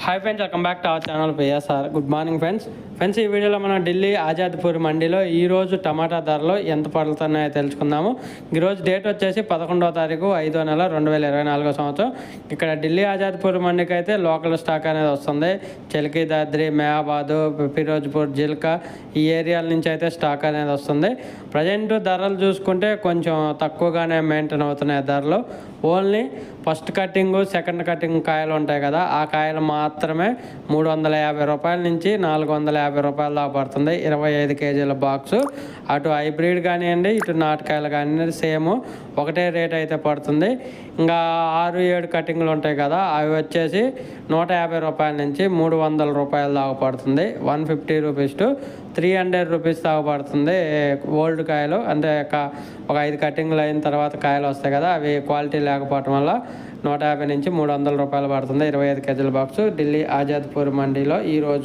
Hi friends, welcome back to our channel PSR. Good morning friends ఈ వీడియోలో మనం ఢిల్లీ ఆజాద్పూర్ మండీలో ఈరోజు టమాటా ధరలు ఎంత పడుతున్నాయో తెలుసుకుందాము. ఈరోజు డేట్ వచ్చేసి 11వ తారీఖు 5వ నెల 2024 సంవత్సరం. ఇక్కడ ఢిల్లీ ఆజాద్పూర్ మండీకి అయితే లోకల్ స్టాక్ అనేది వస్తుంది. చలికి దాద్రి, మెహాబాదు, ఫిరోజ్పూర్, జిల్కా ఈ ఏరియాల నుంచి అయితే స్టాక్ అనేది వస్తుంది. ప్రజెంట్ ధరలు చూసుకుంటే కొంచెం తక్కువగానే మెయింటైన్ అవుతున్నాయి ధరలు. Only first cutting, second cutting కాయలు ఉంటాయి కదా, ఆ కాయలు మాత్రమే 350 రూపాయల నుంచి 450 రూపాయల దాకా పడుతుంది. 25 కేజీల బాక్సు. అటు హైబ్రిడ్ కానివ్వండి, ఇటు నాటుకాయలు కానివ్వండి, సేమ్ ఒకటే రేట్ అయితే పడుతుంది. ఇంకా 6-7 కటింగ్లు ఉంటాయి కదా, అవి వచ్చేసి 150 రూపాయల నుంచి 300 రూపాయల దాకా పడుతుంది. 150 రూపీస్ టు 300 రూపీస్ దాకా పడుతుంది. ఓల్డ్ కాయలు అంటే ఒక 5 కటింగ్లు అయిన తర్వాత కాయలు వస్తాయి కదా, అవి క్వాలిటీ లేకపోవటం వల్ల 150 నుంచి 300 రూపాయలు పడుతుంది. 25 కేజీల బాక్సు ఢిల్లీ ఆజాద్పూర్ మండీలో ఈరోజు.